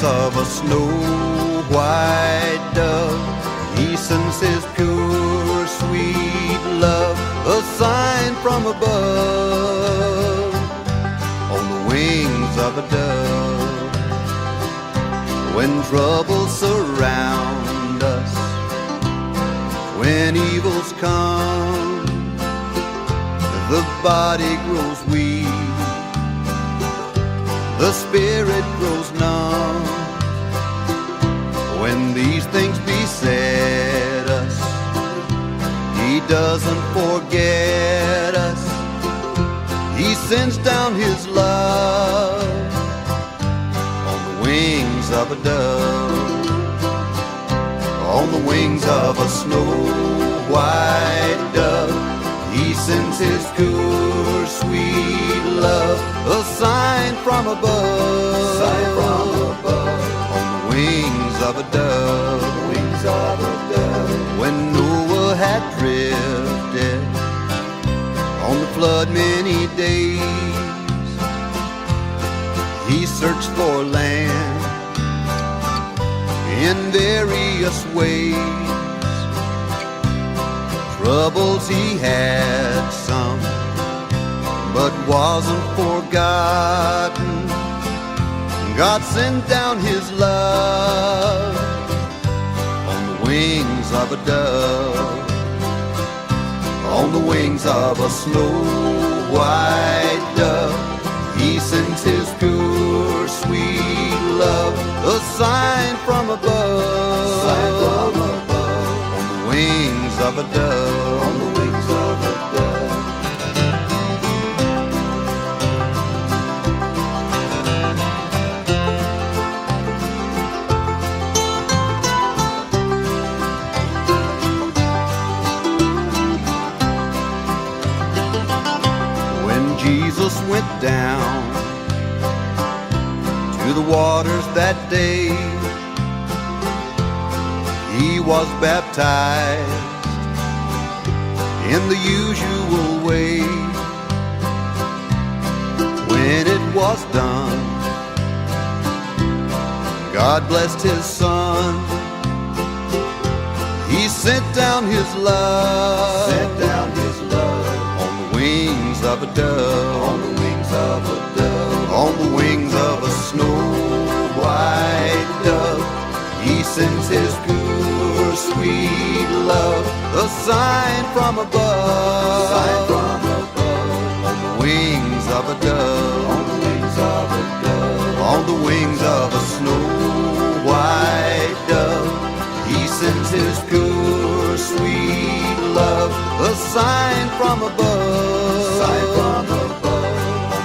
of a snow-white dove. He sends his pure, sweet love, a sign from above, on the wings of a dove. When troubles surround us, when evils come, the body grows weak, the spirit grows numb. When these things beset us, He doesn't forget us. He sends down His love on the wings of a dove, on the wings of a snow-white dove. He sends His pure, sweet love, a sign from above, on the wings of a dove, wings of a dove. When Noah had drifted on the flood many days, he searched for land in various ways. Troubles he had some, but wasn't forgotten. God sent down His love on the wings of a dove, on the wings of a snow-white dove. He sends His pure, sweet love, a sign from above, on the wings of a dove, on the wings of a dove. Jesus went down to the waters that day. He was baptized in the usual way. When it was done, God blessed His Son. He sent down His love, on the wings of a dove, on the wings of a dove, on the wings of a snow-white dove. He sends His pure, sweet love, a sign from above, on the wings of a dove, on the wings of a dove, on the wings of a snow-white dove. He sends His pure, sweet love, a sign from above, on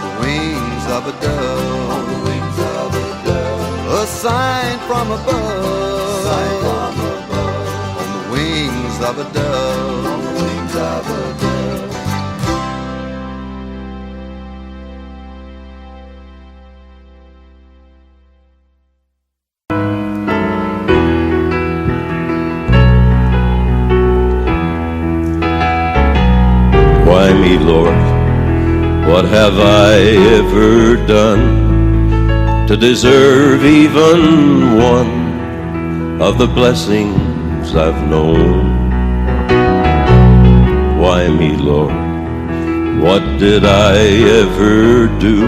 the wings of a dove, on the wings of a dove, a sign from above, on the wings of a dove, on the wings of a dove. Why me, Lord? What have I ever done to deserve even one of the blessings I've known? Why me, Lord? What did I ever do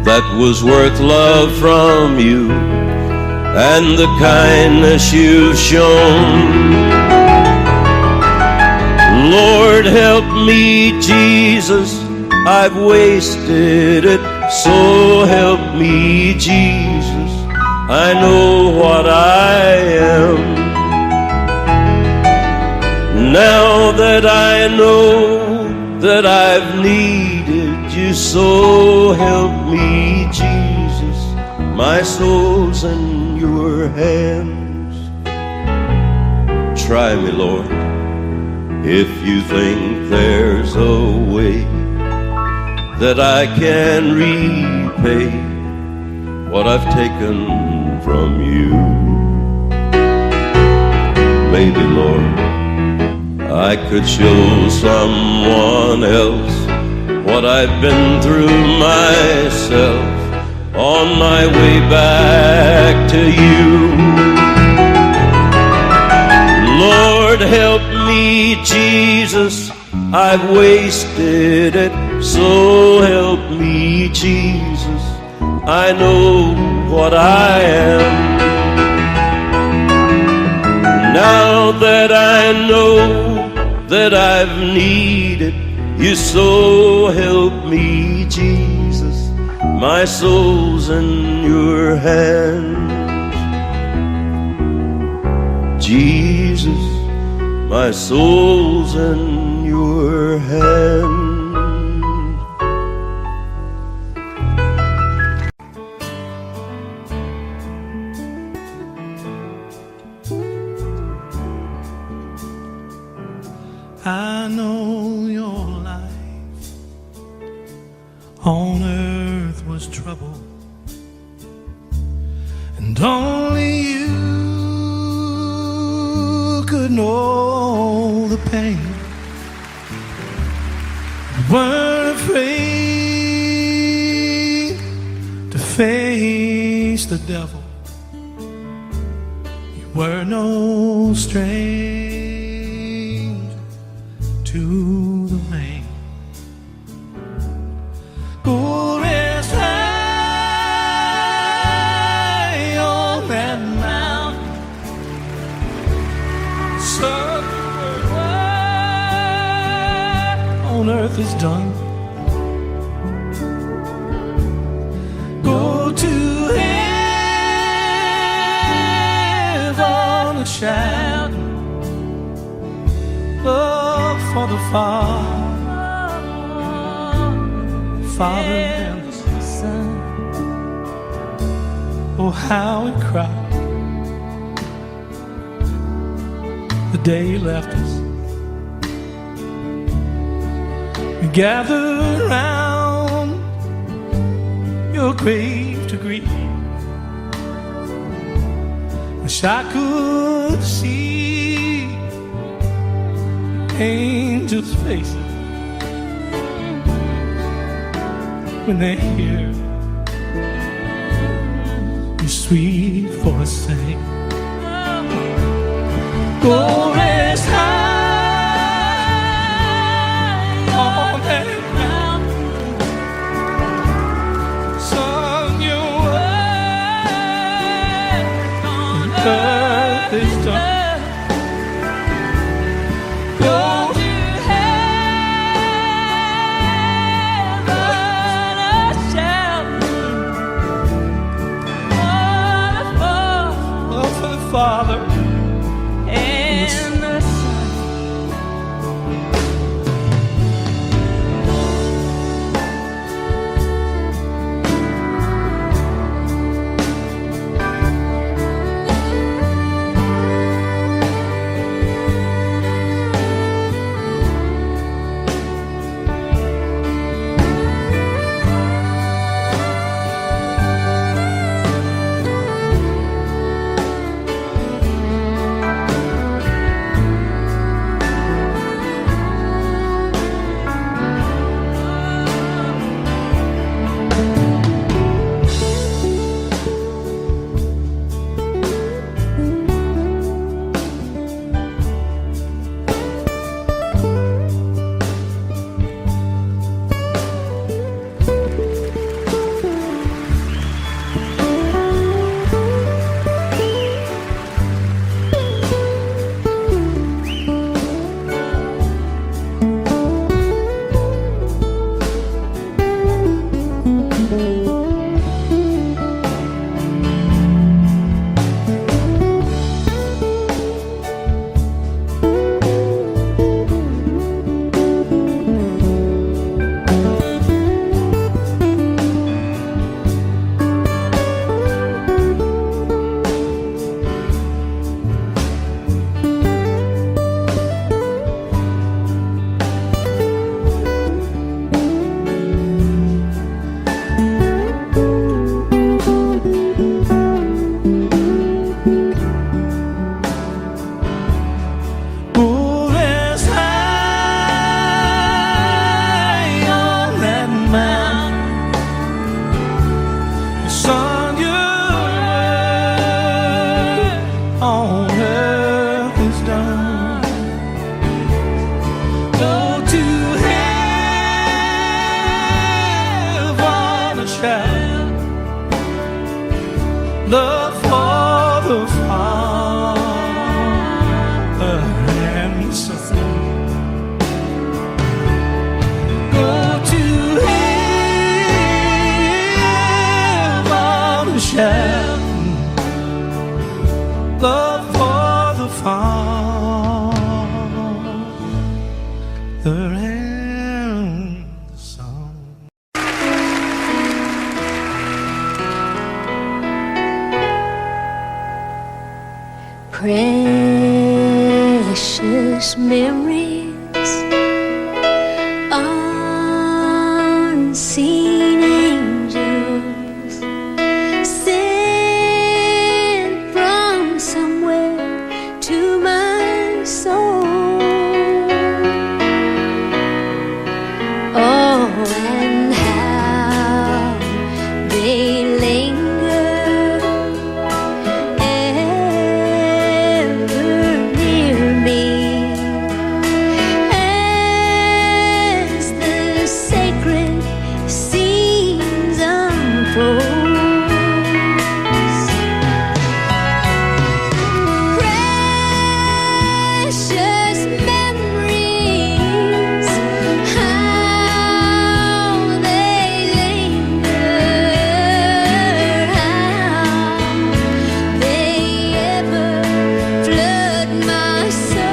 that was worth love from you and the kindness you've shown? Lord, help me, Jesus, I've wasted it, so help me, Jesus, I know what I am. Now that I know that I've needed you, so help me, Jesus, my soul's in your hands. Try me, Lord, if you think there's a way that I can repay what I've taken from you. Maybe, Lord, I could show someone else what I've been through myself, on my way back to you. Lord, help me, Jesus, I've wasted it, so help me, Jesus, I know what I am. Now that I know that I've needed you, so help me, Jesus, my soul's in your hands. Jesus, my soul's in your hands. I know your life on earth was trouble, and only you could know the pain. You weren't afraid to face the devil. You were no stranger to the rain. Go rest high on that mountain, son, on earth is done. Go to heaven and shout love for the Father and the Son. Oh, how we cried the day you left us. We gathered round your grave to grieve. Wish I could see angels' faces when they hear your sweet voice sing. Go rest high on that mountain, son, your work on earth is done. Father and the Son. love for the Father and Son. Go to heaven to share love for the Father and Son. Precious memories, unseen angels sent from somewhere to my soul. Oh, and how they linger ever near me as the sacred scenes unfold. Precious memories, how they linger, how they ever flood my soul.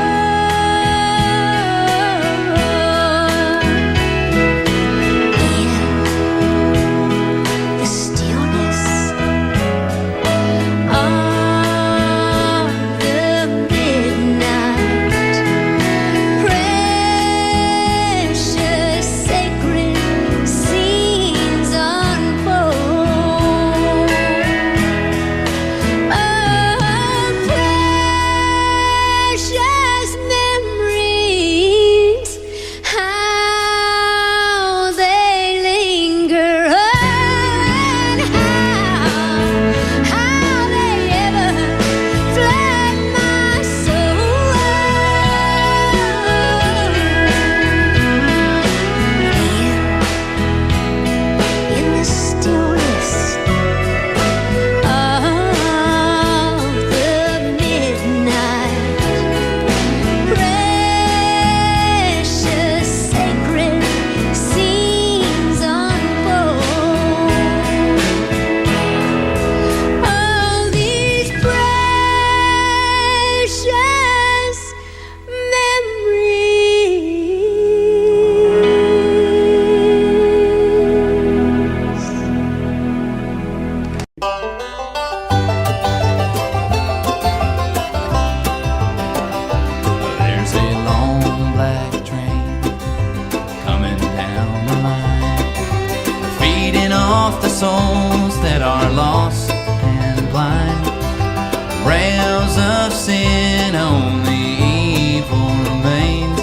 In the stillness of the midnight, precious sacred scenes unfold. Oh, precious memories, how they linger, and how they ever flood my soul. In the stillness of the midnight, precious sacred scenes unfold. All these precious There's a long black train coming down the line, feeding off the souls that are lost and blind. Rails of sin, only evil remains.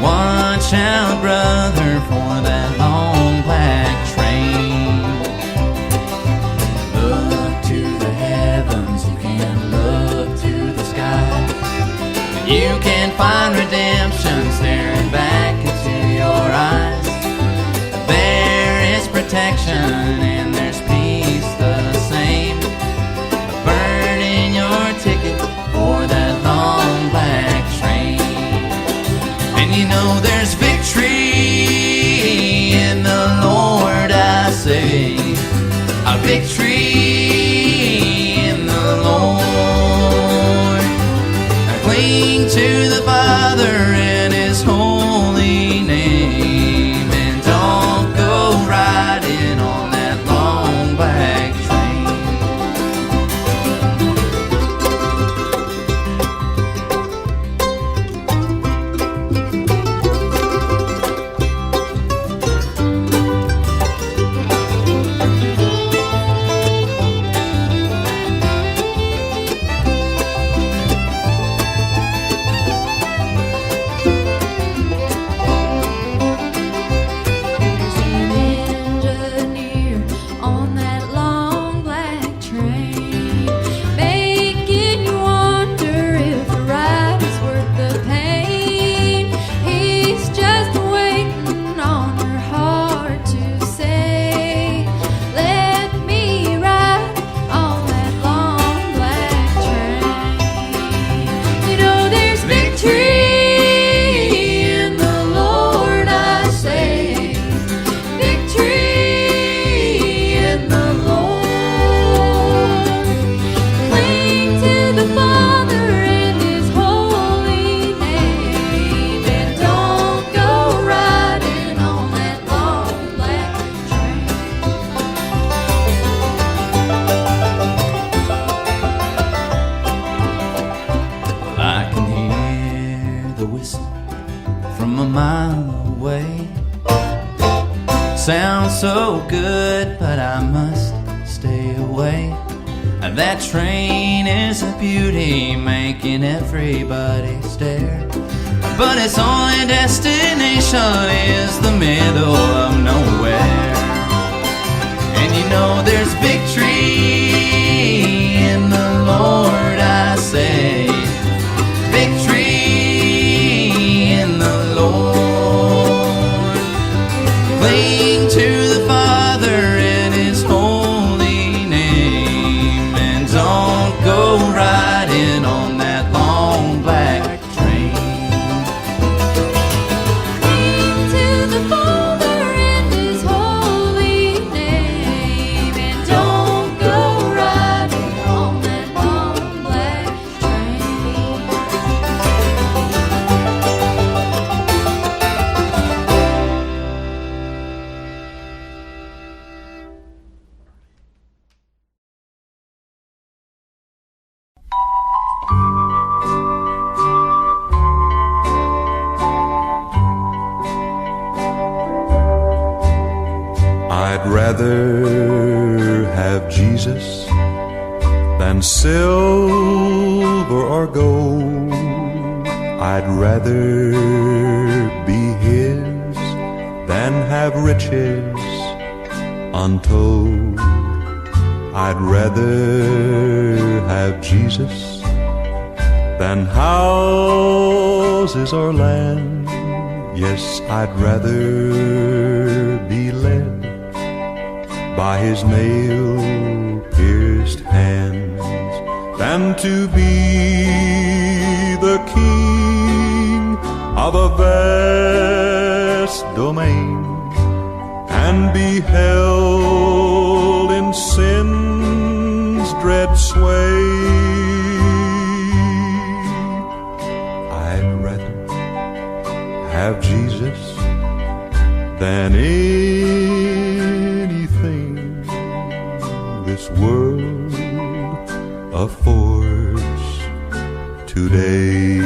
Watch out, brother, for that long black train. Look to the heavens, you can look to the sky. You can find redemption staring back into your eyes. There is protection and there's peace the same. Burn in your ticket for that long black train. And you know there's victory in the Lord, I say. A victory in the Lord. Cling to the Father and His holy name, and don't go riding on that long black train. from a mile away. Sounds so good, but I must stay away. That train is a beauty, making everybody stare. But its only destination is the middle of nowhere. And you know there's victory in the Lord, I say. Victory in the Lord. Cling to the Father in His holy name, and don't go riding on that long black train. Cling to the Father in His holy name, and don't go riding on that long black train. I'd rather have Jesus than silver or gold. I'd rather be His than have riches untold. I'd rather have Jesus than houses or land. Yes, I'd rather be led by His nail-pierced hands than to be the king of a vast domain and be held in sin's dread sway. I'd rather have Jesus than anything this world affords today.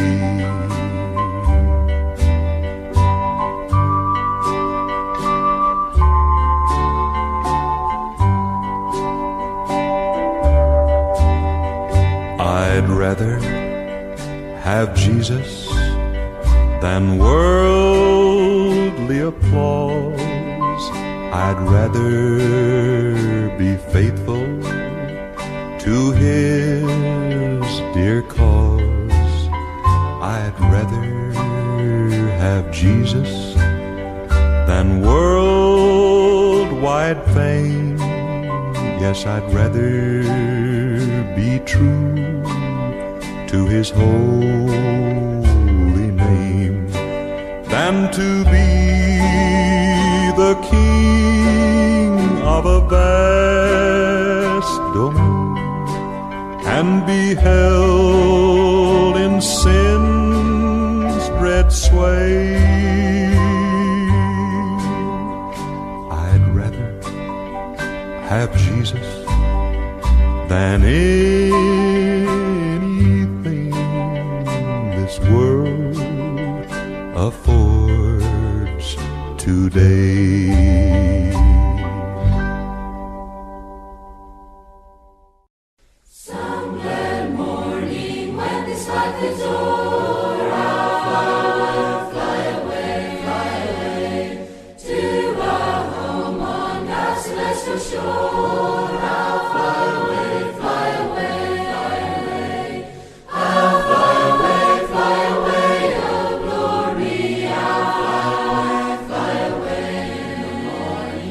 I'd rather have Jesus than worldly applause. I'd rather be faithful to His dear cause. I'd rather have Jesus than worldwide fame. Yes, I'd rather be true to His holy name than to be the king of a vast domain and be held in sin's dread sway. I'd rather have Jesus than anything this world affords today. Some glad morning when this life is o'er, I'll fly away to a home on God's celestial shore. I'll fly away, I'll fly away, oh glory. I'll fly away in the morning.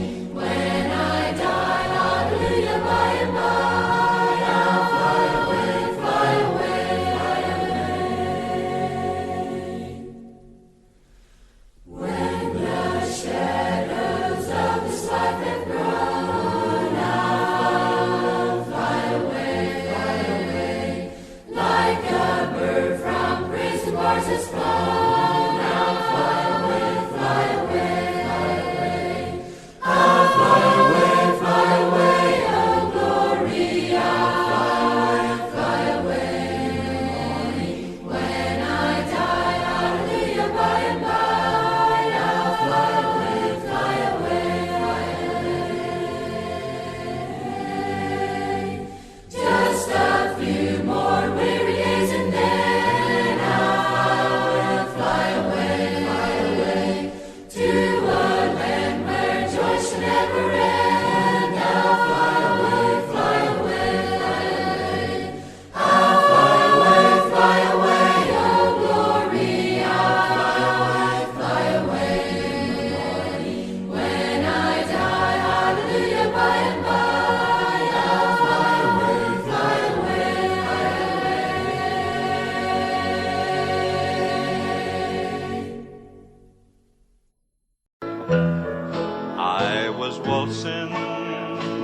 was waltzing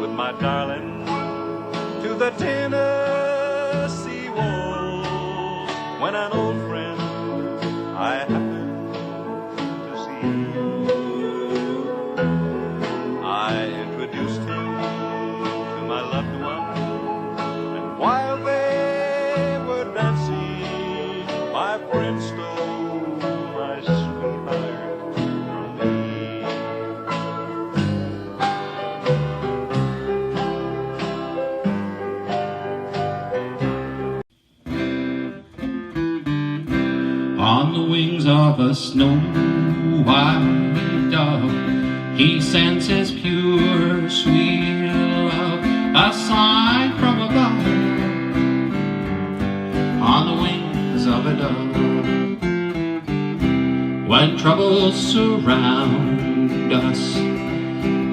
with my darling to the Tennessee waltz when an old friend I happened to see, I introduced him to my loved one, and while they were dancing, my friend stole my sweetheart from me. On the wings of a snow white dove, he sends his pure, sweet love, a sign from above. On the wings of a dove, when troubles surround us,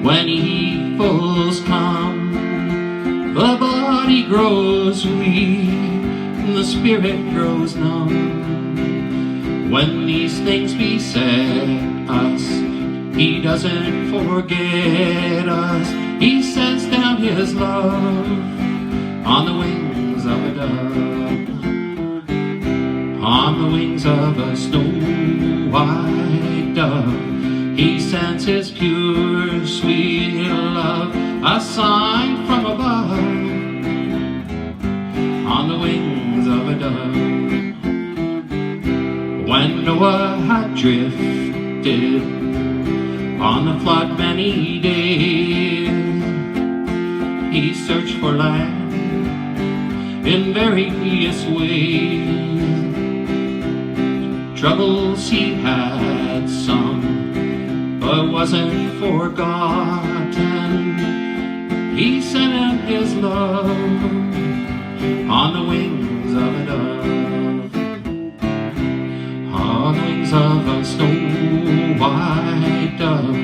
when evils come, the body grows weak, the spirit grows numb. When these things beset us, he doesn't forget us. He sends down his love on the wings of a dove, on the wings of a snow white dove. He sends his pure, sweet love, a sign from above, on the wings of a dove. When Noah had drifted on the flood many days, he searched for land in various ways. Troubles he had some, but wasn't forgotten. He sent him his love on the wings of a dove, on the wings of a snow white dove.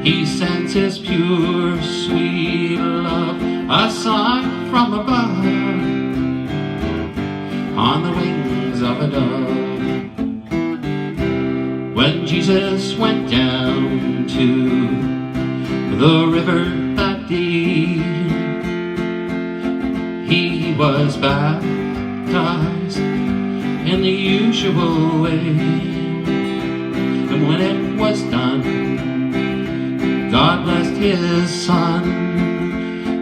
He sends his pure, sweet love, a sign from above, on the wings of a dove. When Jesus went down to the river that day, he was baptized in the usual way. And when it was done, God blessed his son.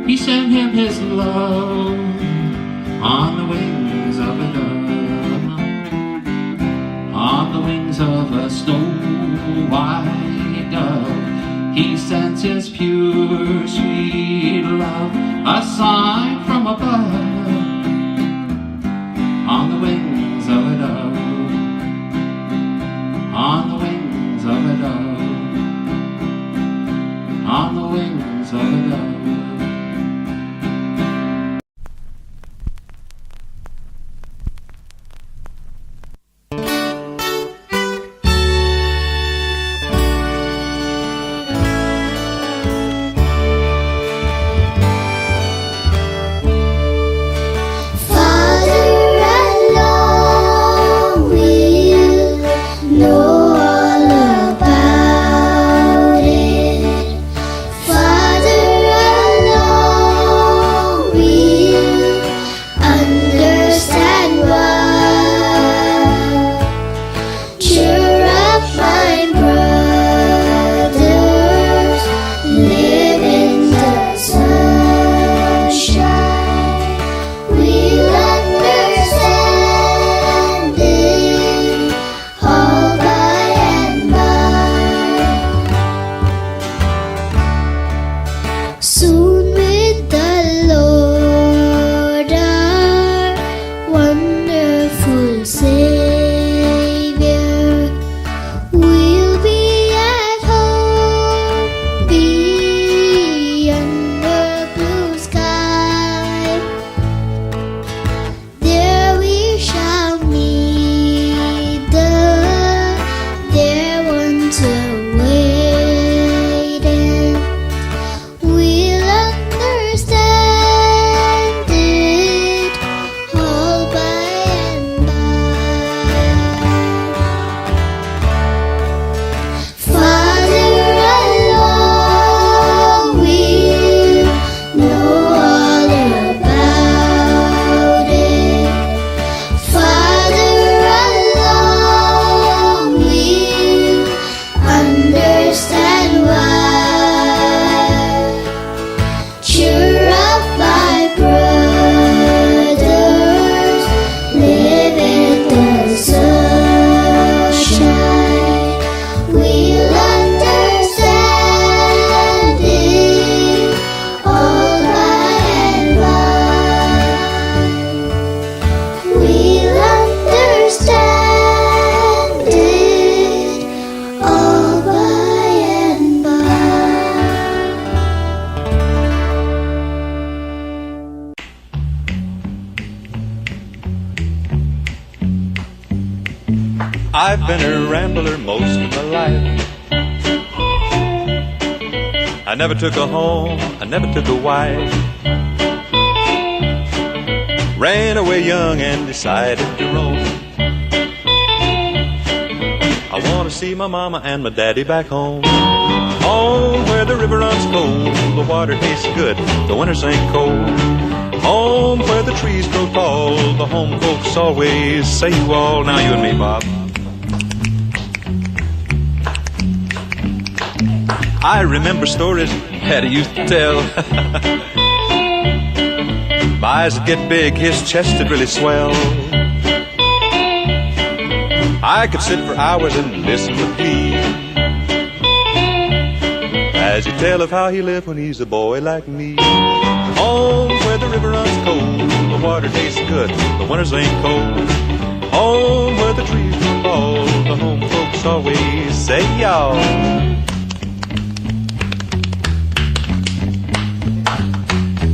He sent him his love on the wings of a dove, on the wings of a snow white dove. He sends his pure, sweet love, a sign from above, on the wings of a dove, on the wings of a dove, on the wings of a dove. I've been a rambler most of my life. I never took a home, I never took a wife. Ran away young and decided to roam. I want to see my mama and my daddy back home. Home where the river runs cold, the water tastes good, the winters ain't cold. Home where the trees grow tall, the home folks always say you all. Now you and me, Bob. I remember stories Daddy used to tell. My eyes would get big, his chest would really swell. I could sit for hours and listen with glee as he tell of how he lived when he's a boy like me. Home where the river runs cold, the water tastes good, the winters ain't cold. Home where the trees grow tall, the home folks always say y'all.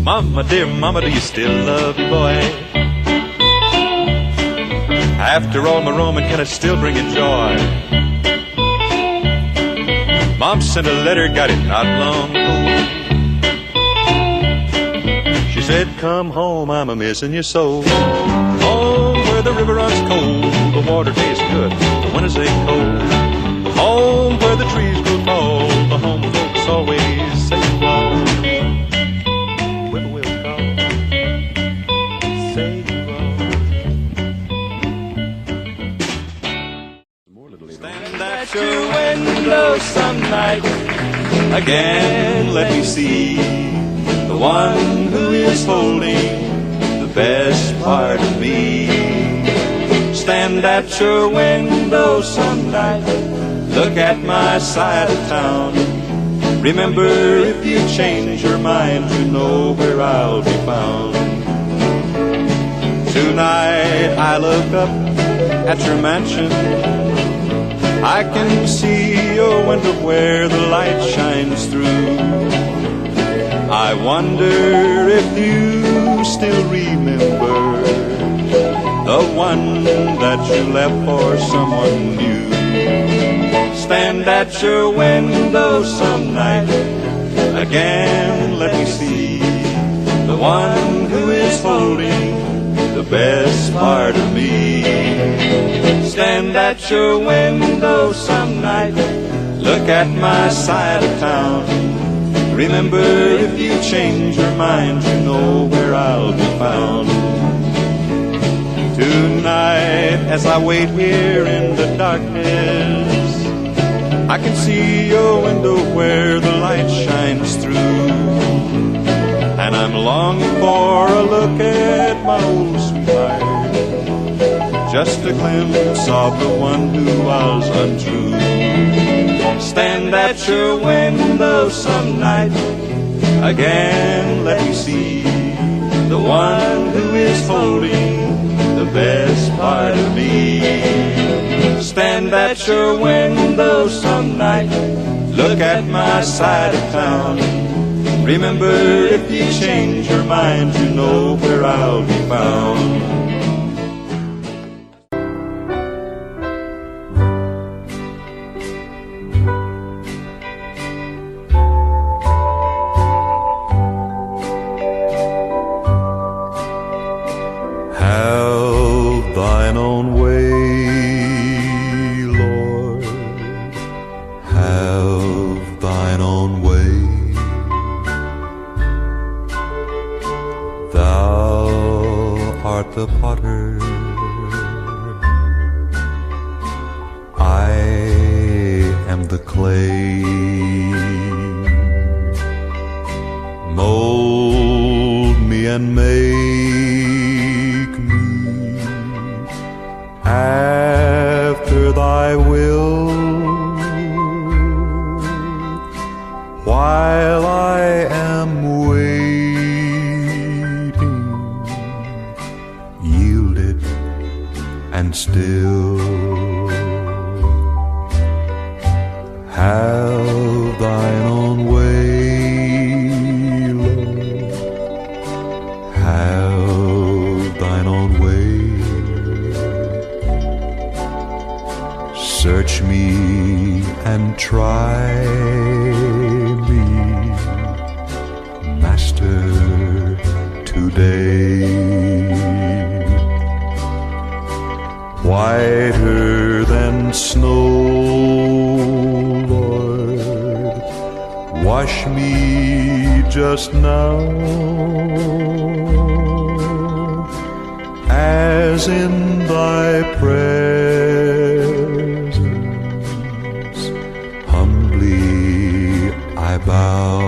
Mama, dear mama, do you still love your boy? After all my roaming, can it still bring you joy? Mom sent a letter, got it not long ago. She said, come home, I'm a-missing you so. Home where the river runs cold, the water tastes good, the winters ain't cold. Home where the trees grow tall, the home folks always say well. Whippoorwills call, say well. Stand at your window some night, again let me see the one who is holding the best part of me. Stand at your window some night, look at my side of town. Remember, if you change your mind, you know where I'll be found. Tonight I look up at your mansion, I can see your window where the light shines through. I wonder if you still remember the one that you left for someone new. Stand at your window some night, again let me see the one who is holding the best part of me. Stand at your window some night, look at my side of town. Remember, if you change your mind, you know where I'll be found. Tonight, as I wait here in the darkness, I can see your window where the light shines through. And I'm longing for a look at my old sweetheart, just a glimpse of the one who was untrue. Stand at your window some night, again let me see the one who is holding the best part of me. Stand at your window some night, look at my side of town. Remember, if you change your mind, you know where I'll be found. Have thine own way, Lord, have thine own way. Thou art the potter, I am the clay. Mold me and make me after thy will, while I am waiting, yielded and still. Have thine own way, Lord, have and try me, Master, today. Whiter than snow, Lord, wash me just now, as in thy presence humbly I bow.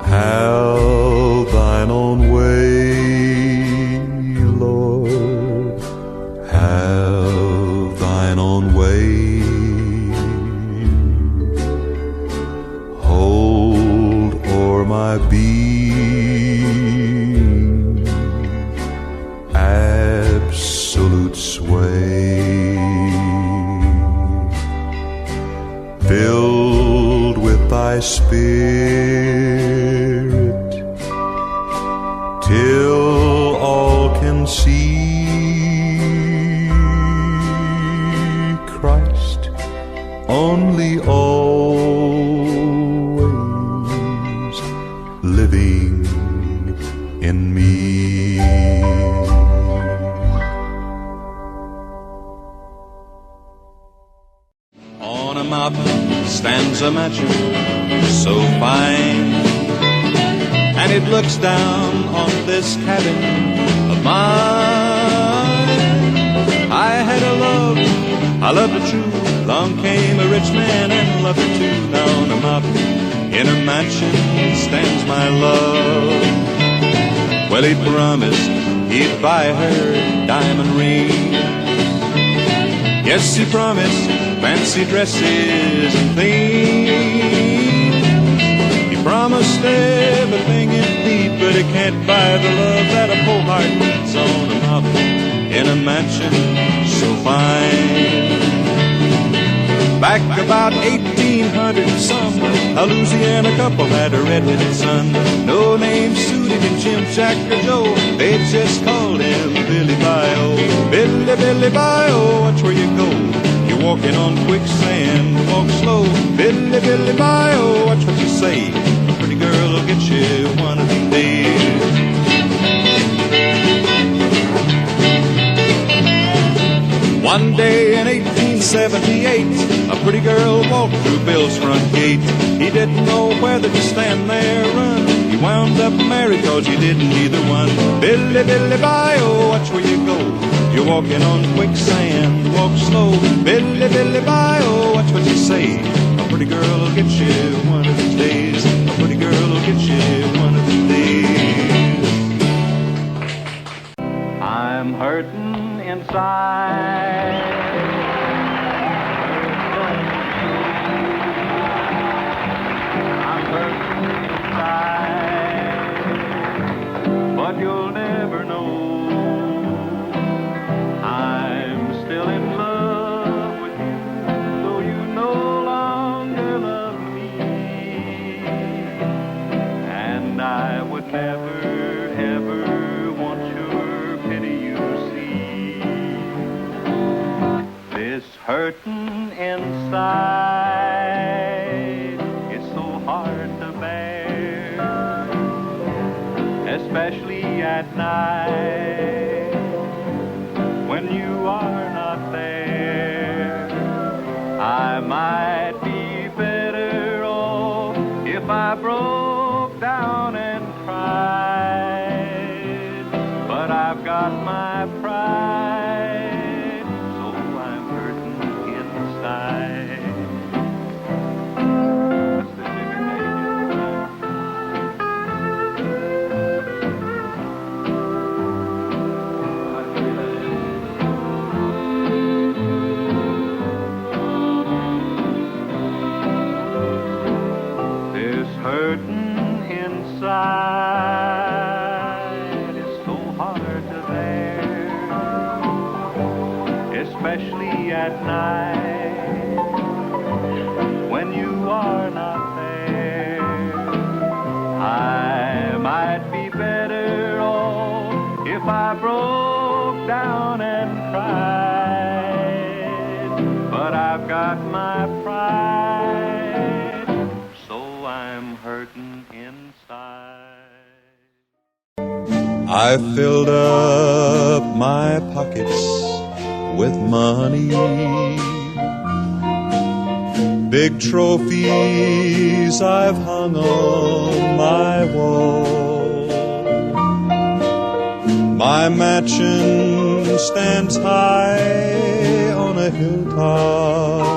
Have thine own way, Lord, have thine own way. Hold o'er my being absolute sway. Filled with thy Spirit, till all can see Christ only, always living in me. On a mountain stands a mansion so fine, and it looks down on this cabin of mine. I had a love, I loved her true. Long came a rich man and loved her too. Now on a mountain in a mansion stands my love. Well, he promised he'd buy her diamond ring. Yes, he promised fancy dresses and things. He promised everything indeed, but he can't buy the love that a poor heart needs on a mountain in a mansion so fine. Back about 1800 and some, a Louisiana couple had a red-headed son. No name suited him, Jim, Jack, or Joe. They just called him Billy Bio. Billy, Billy Bio, watch where you go. You're walking on quicksand, walk slow. Billy, Billy Bio, watch what you say. A pretty girl will get you one of these days. One day in 1878, a pretty girl walked through Bill's front gate. He didn't know whether to stand there or run. He wound up married cause he didn't either one. Billy, Billy Bio, watch where you go. You're walking on quicksand, walk slow. Billy, Billy Bio, watch what you say. A pretty girl will get you one of these days. A pretty girl will get you one of these days. I'm hurting inside. I'm hurting inside, but you'll never know. I'm still in love with you, though you no longer love me. And I would never, ever want your pity, you see. This hurting inside is so hard to bear, especially at night when you are not there. I might be better off if I broke down and cried, but I've got my pride, so I'm hurting inside. my pride, so I'm hurting inside. I filled up my pockets with money, big trophies I've hung on my wall. My mansion stands high on a hilltop,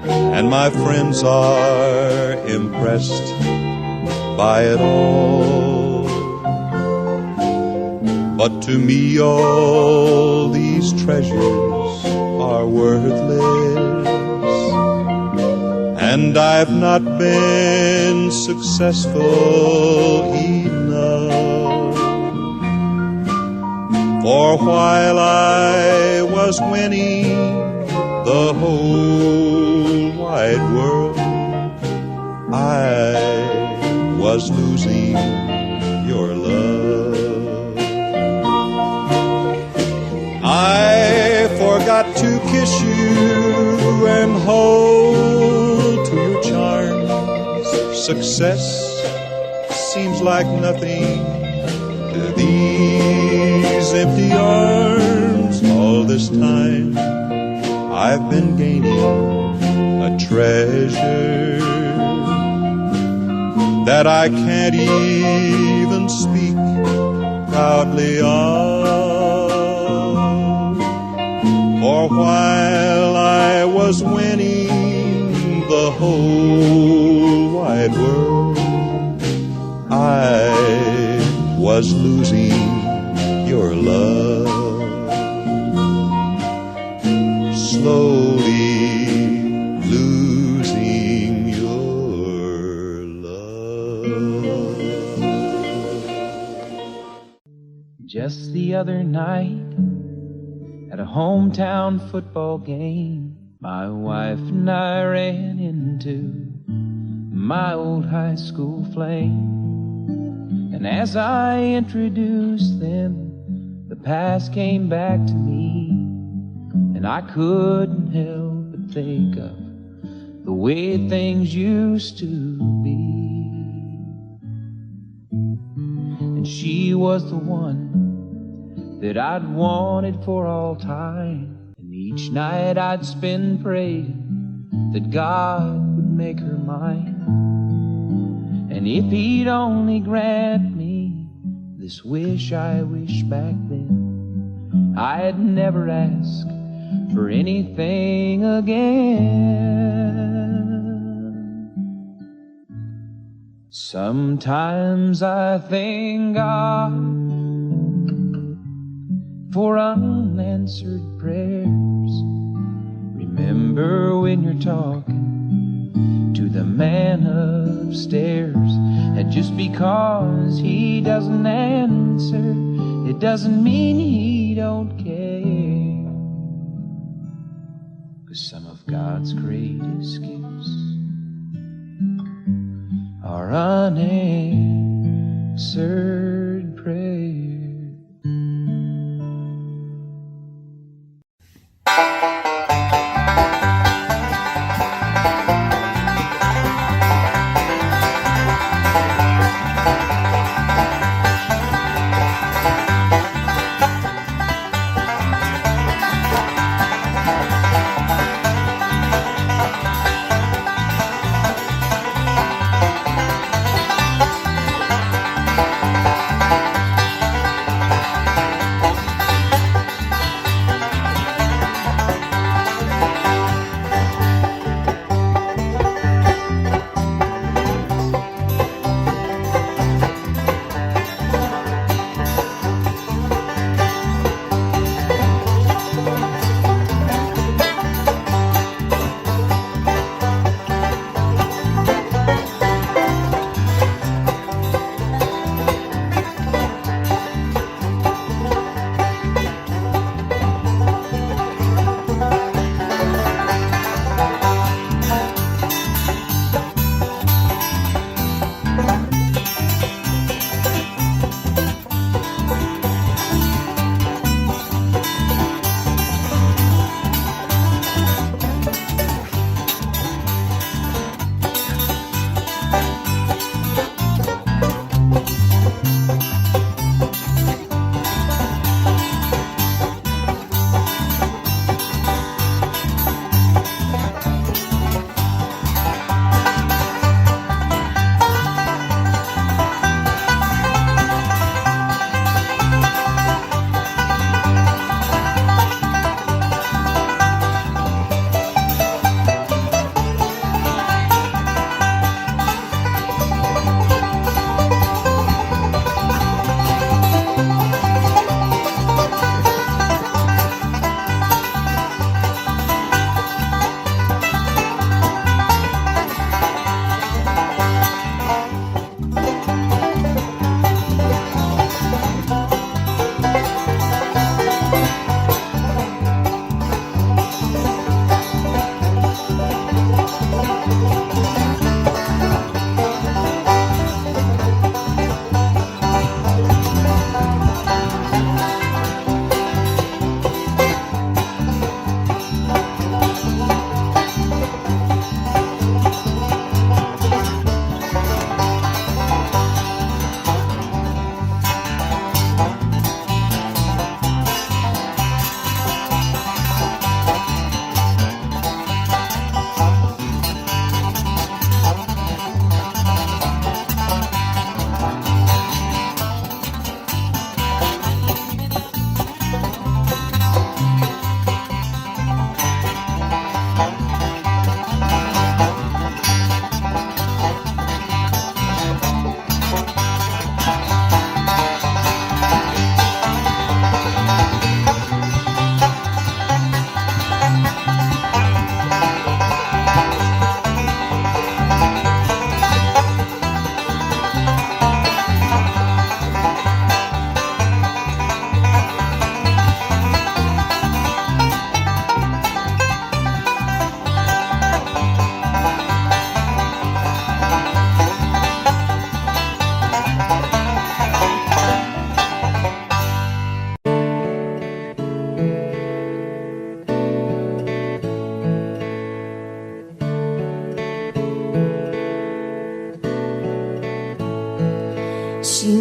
and my friends are impressed by it all. But to me all these treasures are worthless, and I've not been successful enough. For while I was winning the whole wide world, I was losing your love. I forgot to kiss you and hold to your charms. Success seems like nothing to these empty arms. All this time I've been gaining a treasure that I can't even speak proudly of. For while I was winning the whole wide world, I was losing your love. Slowly losing your love. Just the other night, at a hometown football game, my wife and I ran into my old high school flame. And as I introduced them, the past came back to me, and I couldn't help but think of the way things used to be. And she was the one that I'd wanted for all time, and each night I'd spend praying that God would make her mine. And if he'd only grant me this wish I wished back then, I'd never ask for anything again. Sometimes I thank God for unanswered prayers. Remember when you're talking to the man upstairs, and just because he doesn't answer, it doesn't mean he don't care. 'Cause some of God's greatest gifts are unanswered prayers.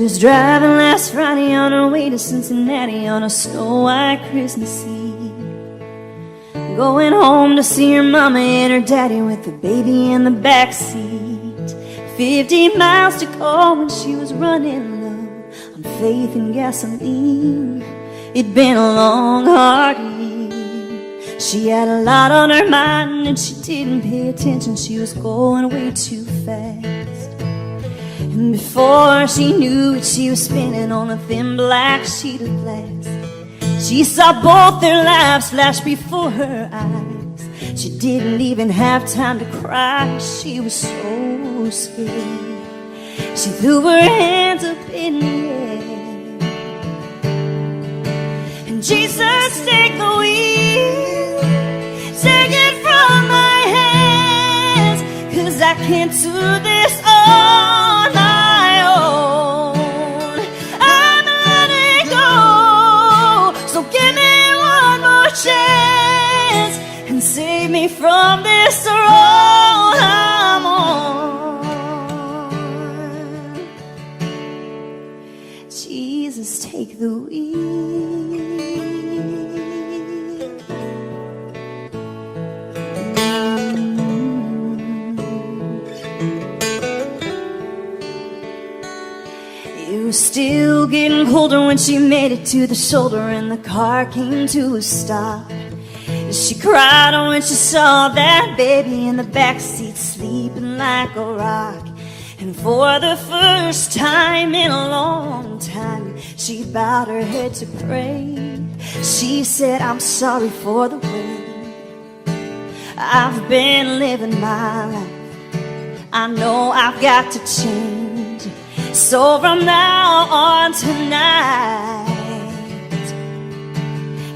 was driving last Friday on her way to Cincinnati on a snow-white Christmas Eve, going home to see her mama and her daddy with the baby in the backseat. 50 miles to go when she was running low on faith and gasoline. It'd been a long, hard year. She had a lot on her mind and she didn't pay attention. She was going way too fast. And before she knew it, she was spinning on a thin black sheet of glass. She saw both their lives flash before her eyes. She didn't even have time to cry. She was so scared. She threw her hands up in the air. And Jesus, take the wheel, take it from my hands, 'cause I can't do this on my own. I'm letting go, so give me one more chance and save me from this road I'm on. Jesus, take the wheel. It was still getting colder when she made it to the shoulder and the car came to a stop. She cried when she saw that baby in the backseat sleeping like a rock. And for the first time in a long time, she bowed her head to pray. She said, I'm sorry for the way I've been living my life. I know I've got to change. So from now on tonight,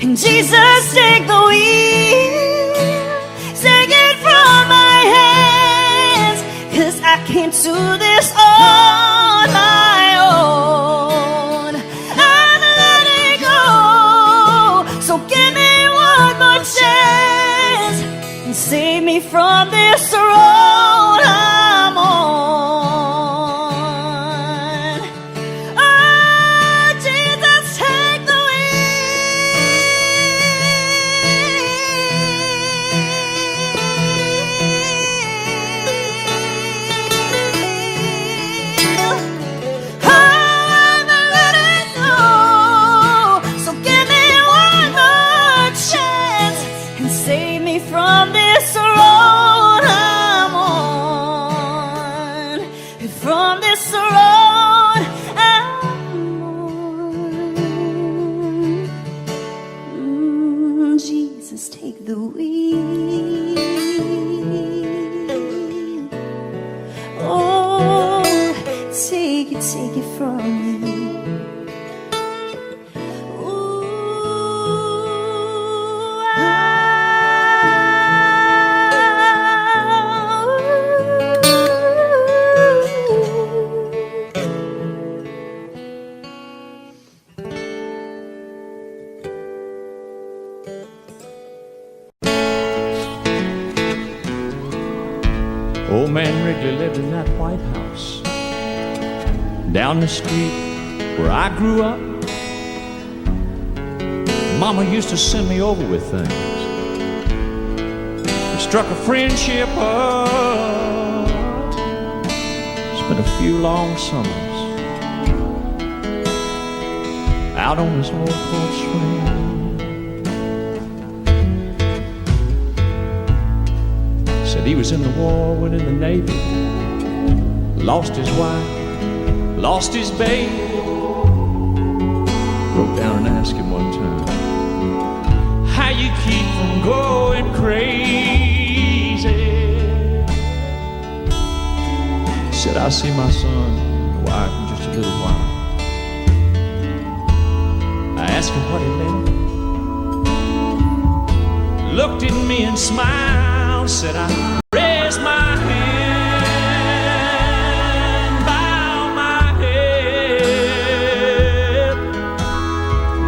and Jesus, take the wheel, take it from my hands, 'cause I can't do this on my own. I'm letting go, so give me one more chance and save me from this road I'm on. Oh, Jesus, take the wheel. I'm letting go, so give me one more chance and save me from this road I'm on. From this road I'm on. Jesus, take the wheel. Oh, take it from me. Old man Wrigley lived in that White House down the street where I grew up. Mama used to send me over with things. We struck a friendship up. Spent a few long summers out on his old porch swing. He was in the war, went in the Navy, lost his wife, lost his baby. Broke down and asked him one time, how you keep from going crazy? He said, I'll see my son and wife in just a little while. I asked him what he meant. Looked at me and smiled, said, I raise my hand, bow my head,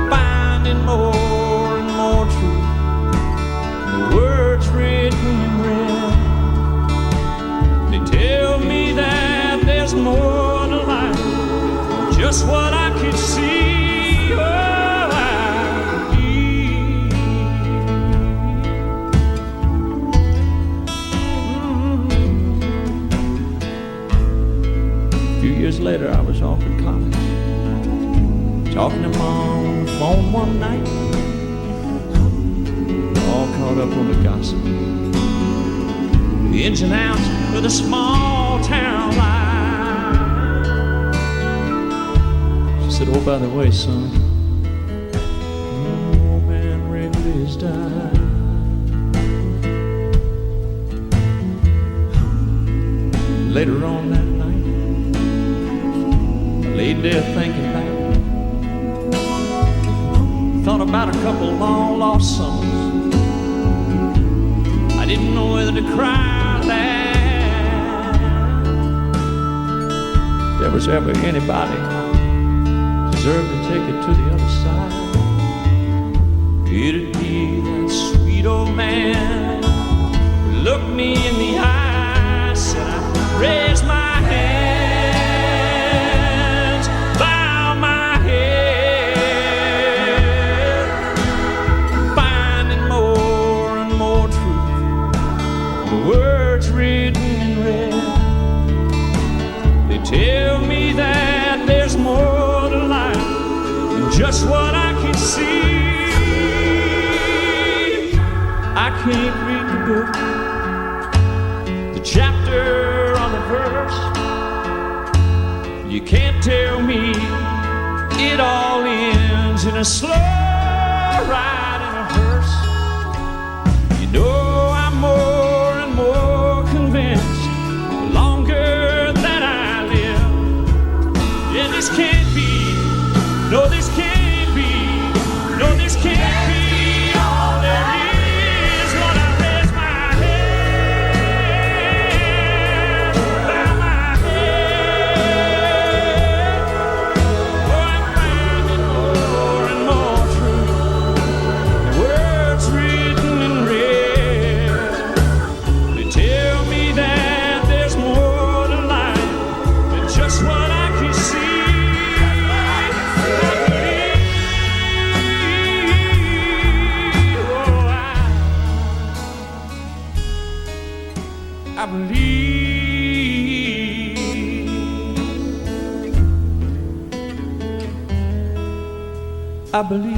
finding more and more truth in the words written in red. They tell me that there's more to life than just years later, I was off at college, talking to Mom on the phone one night, all caught up on the gossip, the ins and outs of the small town life. She said, oh, by the way, son, old man Wrigley has died. Later on that night, I laid there thinking back. Thought about a couple long-lost summers. I didn't know whether to cry or laugh. If there was ever anybody deserved to take it to the other side, it'd be that sweet old man who looked me in the eye, said, I raise my hands, bow my head, finding more and more truth in the words written in red. They tell me that there's more to life than just what I can see. I can't read the book, the chapter, verse. You can't tell me it all ends in a slow ride in a hearse. You know I'm more and more convinced the longer that I live. Yeah, this can't be, no, this can't be, no, this can't be all there is. Lord, I raise my I believe.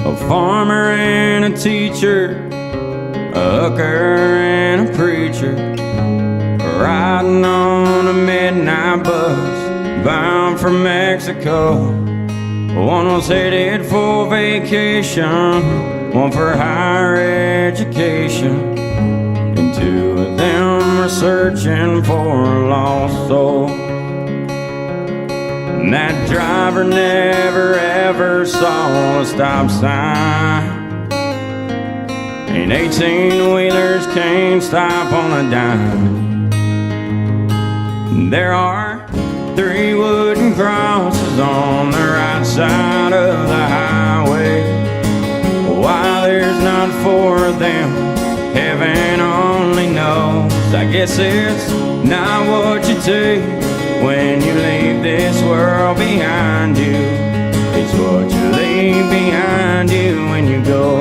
A farmer and a teacher, a hooker and a preacher, riding on a midnight bus bound for Mexico. One was headed for vacation, one for higher education, and two of them were searching for a lost soul. And that driver never ever saw a stop sign, and 18-wheelers can't stop on a dime. There are 3 wooden crosses on the right side of the highway. Why there's not 4 of them, heaven only knows. I guess it's not what you take when you leave this world behind you. It's what you leave behind you when you go.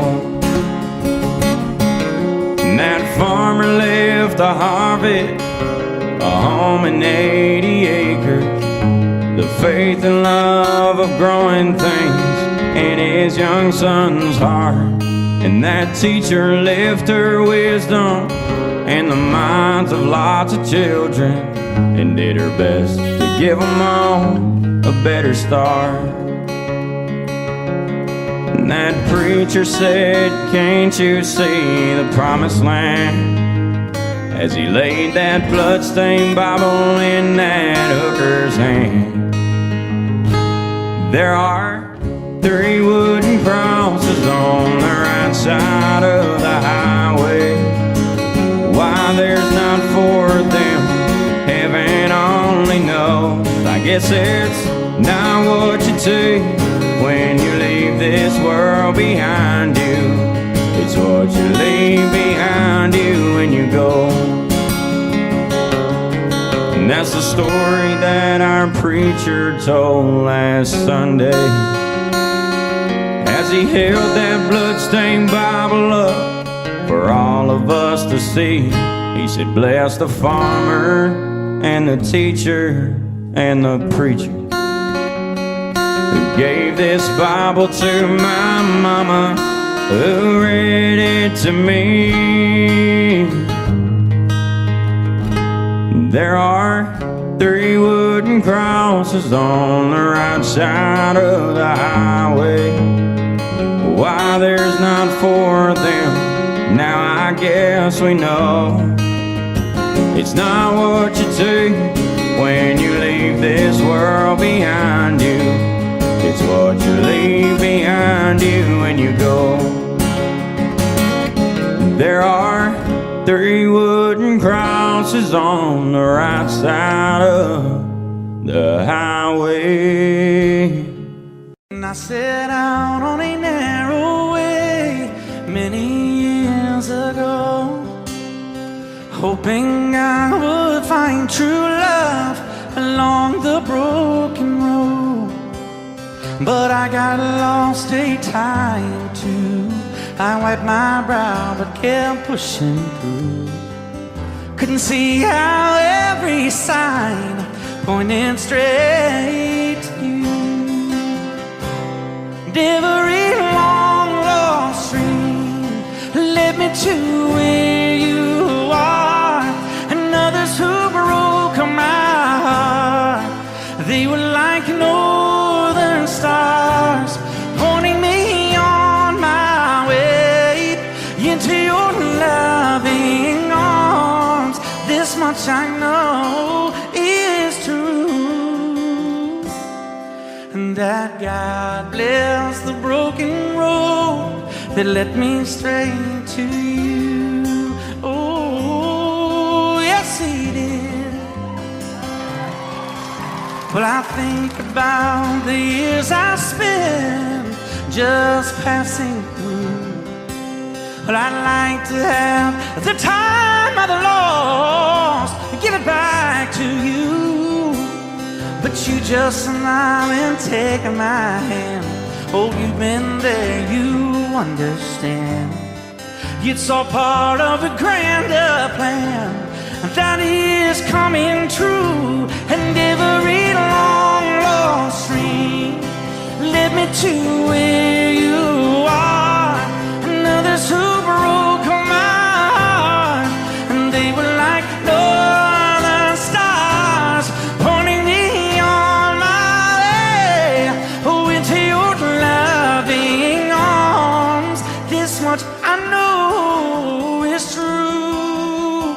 And that farmer left a harvest, a home and 80 acres, the faith and love of growing things in his young son's heart. And that teacher left her wisdom in the minds of lots of children, and did her best to give them all a better start. And that preacher said, can't you see the promised land? As he laid that bloodstained Bible in that hooker's hand. There are 3 wooden crosses on the right side of the highway. Why there's not 4 of them, heaven only knows. I guess it's not what you take when you leave this world behind you. It's what you leave behind you when you And that's the story that our preacher told last Sunday as he held that bloodstained Bible up for all of us to see. He said, bless the farmer and the teacher and the preacher who gave this Bible to my mama, who read it to me. There are 3 wooden crosses on the right side of the highway. Why there's not 4 of them, now I guess we know. It's not what you do when you leave this world behind you. It's what you leave behind you when you go. There are 3 wooden crosses on the right side of the highway. And I set out on a narrow way many years ago, hoping I would find true love along the broken road. But I got lost a time or two. I wiped my brow but kept pushing through. Couldn't see how every sign pointed straight to you. Every long lost stream led me to where you are. And others who broke my heart, they were like northern stars, pointing me on my way into your loving arms. This much I know is true, and that God bless the broken road that led me straight to you. Oh, yes, He did. Well, I think about the years I spent just passing through. Well, I'd like to have the time I've lost, give it back to you. But you just smile and take my hand. Oh, you've been there, you understand. It's all part of a grander plan that is coming true. And every long lost stream led me to where you are. And others who broke my heart, and they were like northern stars, pointing me on my way, oh, into your loving arms. This much I know is true,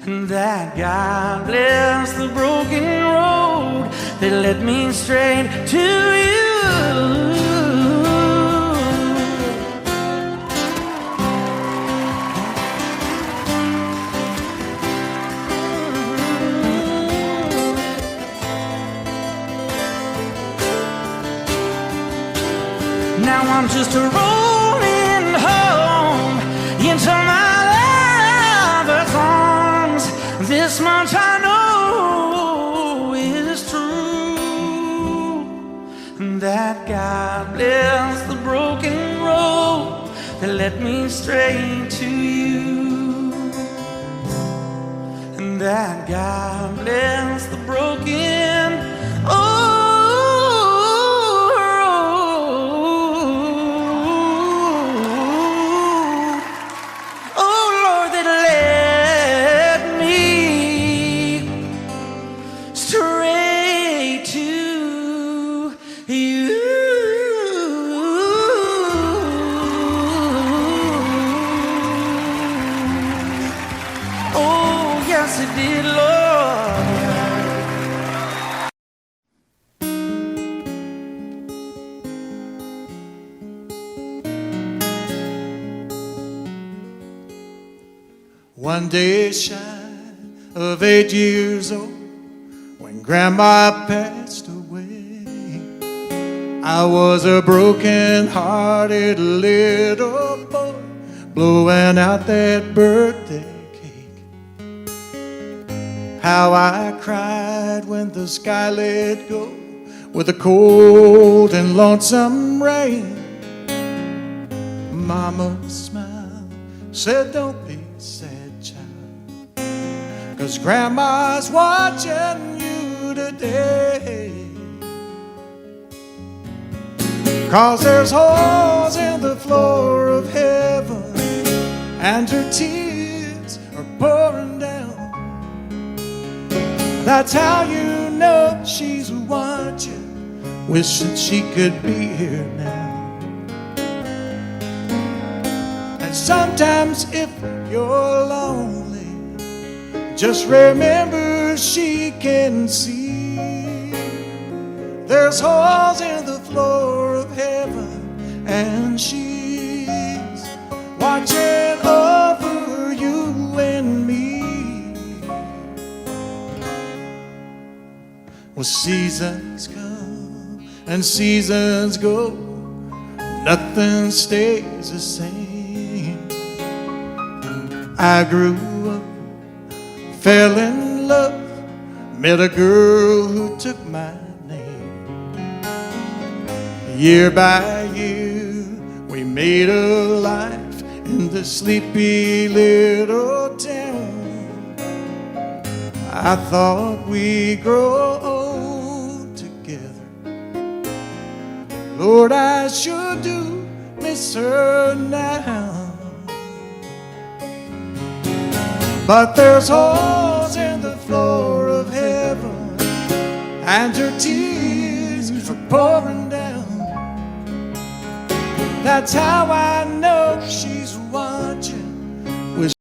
and that God bless the broken road that led me straight to you. Now I'm just rolling home into my lover's arms. This much I know is true, and that God bless the broken road that led me straight to you, and that God bless the broken One day shy of 8 years old, when Grandma passed away, I was a broken-hearted little boy blowing out that birthday cake. how I cried when the sky let go with the cold and lonesome rain. Mama smiled, said, don't be sad, child, 'cause Grandma's watching you today. 'Cause there's holes in the floor of heaven, and her tears are pouring down. That's how you know she's watching, wishing she could be here now. And sometimes if you're lonely, just remember she can see. There's holes in the floor of heaven, and she's watching over you and me. Well, seasons come and seasons go, nothing stays the same. I grew up, fell in love, met a girl who took my year by year. We made a life in the sleepy little town. I thought we'd grow old together. Lord, I sure do miss her now. But there's holes in the floor of heaven, and her tears are pouring down. That's how I know she's watching. Wishing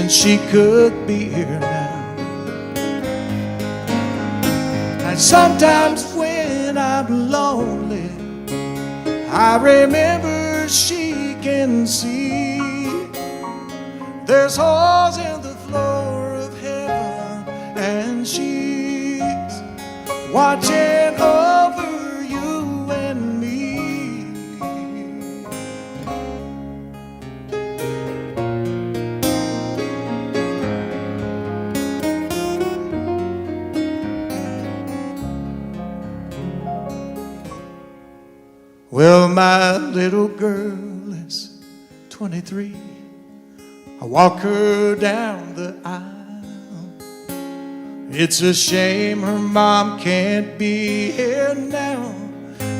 she could be here now. sometimes when I'm lonely, I remember she can see there's holes in the floor of heaven, and she's watching over you and me. Well, my little girl is 23. I walk her down the aisle. It's a shame her mom can't be here now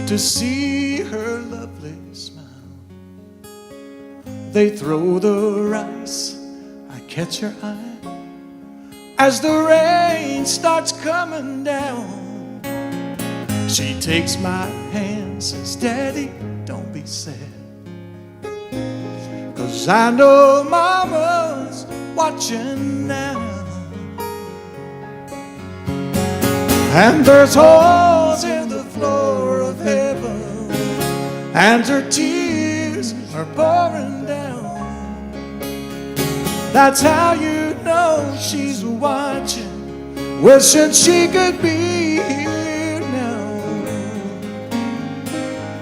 to see her lovely smile. They throw the rice, I catch her eye as the rain starts coming down. She takes my hand, says, Daddy, don't be sad, 'cause I know Mama's watching now. And there's holes in the floor of heaven, and her tears are pouring down. That's how you know she's watching, wishing she could be here now.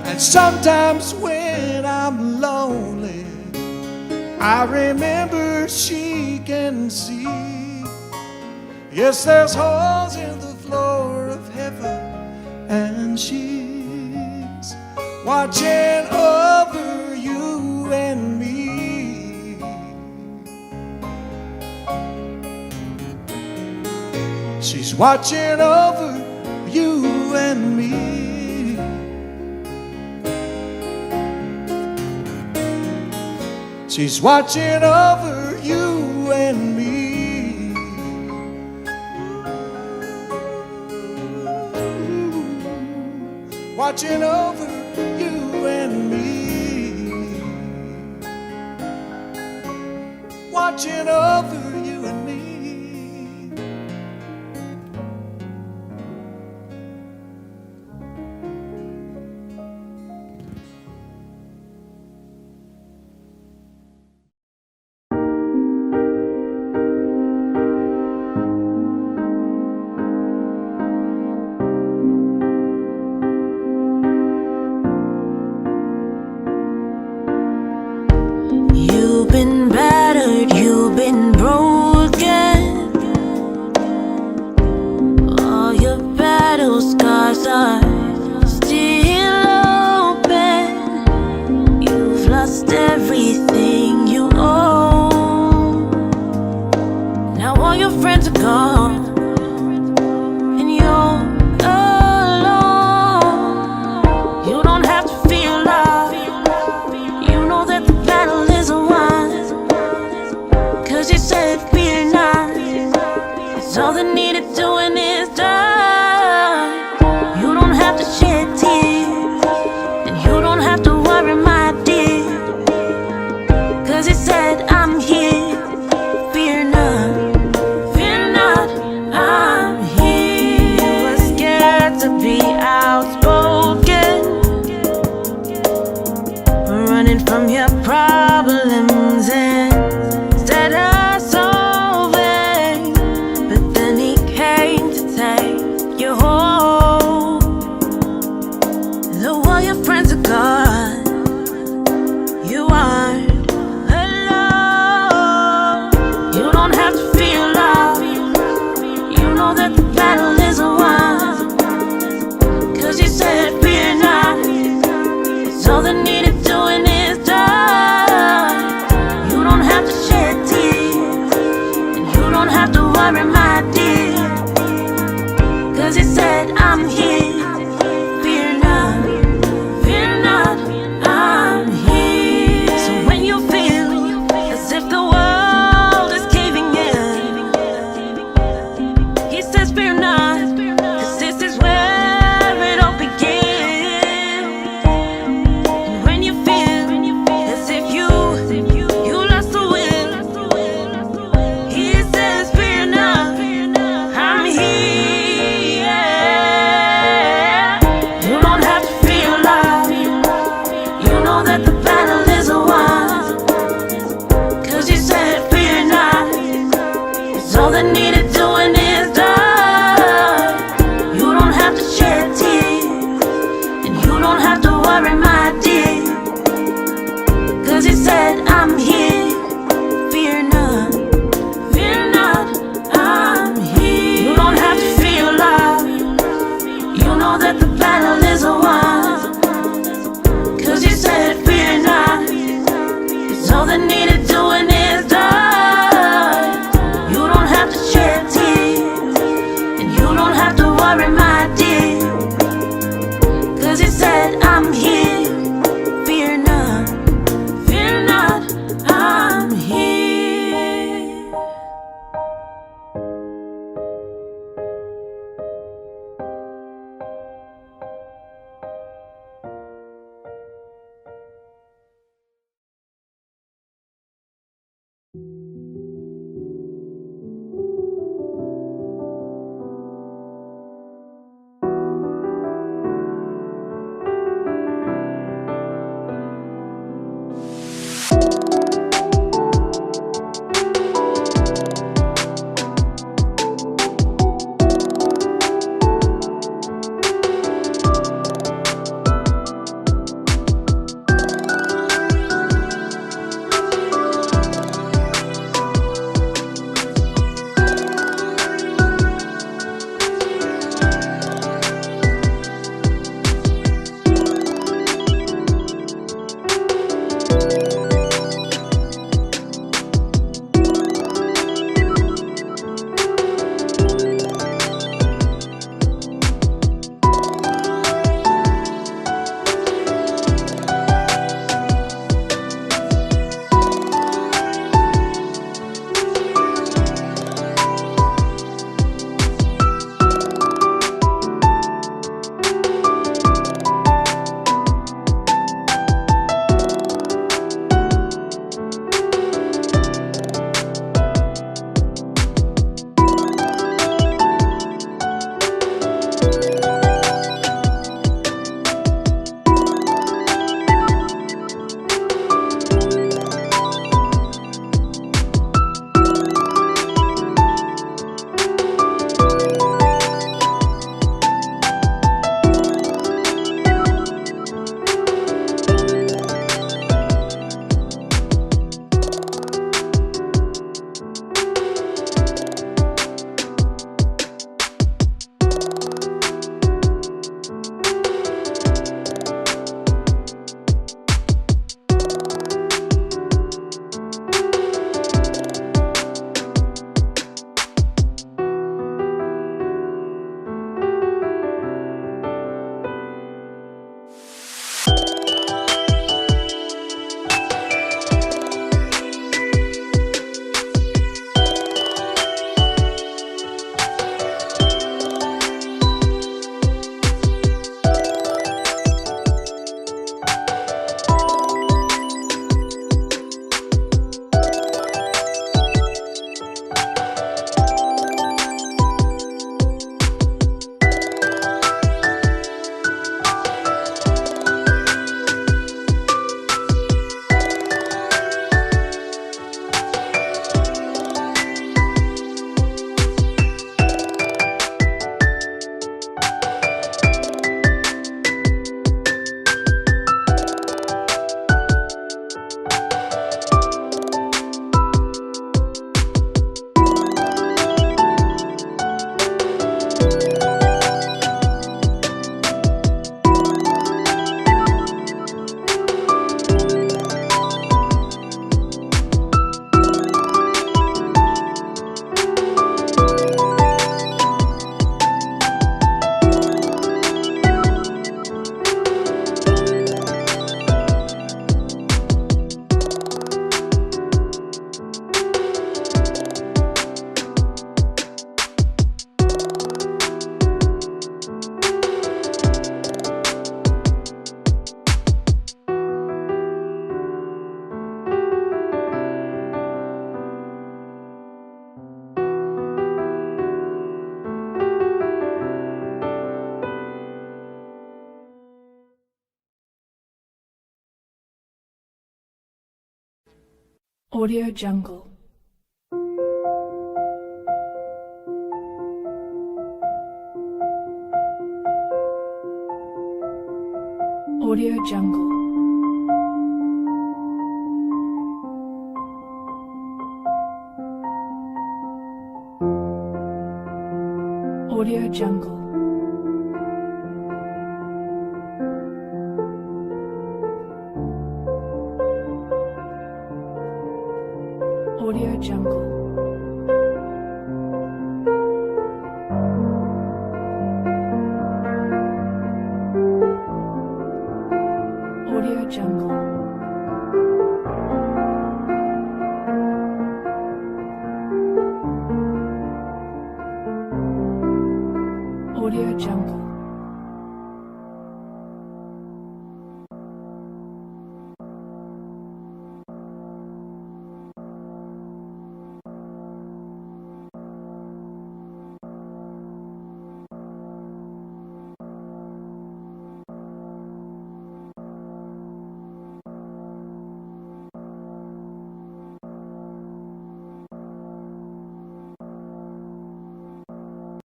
And sometimes when I'm lonely, I remember she can see. Yes, there's holes in the floor of heaven, and she's watching over you and me. She's watching over you and me. She's watching over you and me. Watching over you and me. Watching over you and me. You've been battered, you've been broken. All your battle scars are still open. You've lost everything you own. Now all your friends are gone, and you're alone. You don't have to feel love. You know that the battle is won, 'cause you said fear not. It's all that needed doing is done. You don't have to shed tears, and you don't have to worry, my dear, 'cause he said I'm here. Fear not, fear not, I'm here. You were scared to be outspoken, running from your problems instead of solving. But then he came to take you home. Though all your friends are gone, you aren't alone. You don't have to feel love. You know that the battle is won, 'cause you said fear not. It's all that needed doing is done. You don't have to shed tears, and you don't have to worry, my dear, 'cause he said I'm here. Fear not, I'm here. So when you feel as if the world is caving in, he says fear not, 'cause this is where it all begins. And when you feel as if you lost the will, he says fear not, I'm here. know that the battle is won. 'Cause he said, fear not. It's all that needed doing is done. You don't have to shed tears, and you don't have to worry, my dear. 'Cause he said, I'm here. Fear not, fear not, I'm here. You don't have to feel love. You know that the battle is won. 'Cause he said, fear not. It's all that needed doing is done. You don't have to shed tears, and you don't have to worry, my dear. 'Cause he said, I'm here. Fear not, fear not, I'm here. Audio Jungle. Audio Jungle. Audio Jungle. Audio Jungle. Audio Jungle.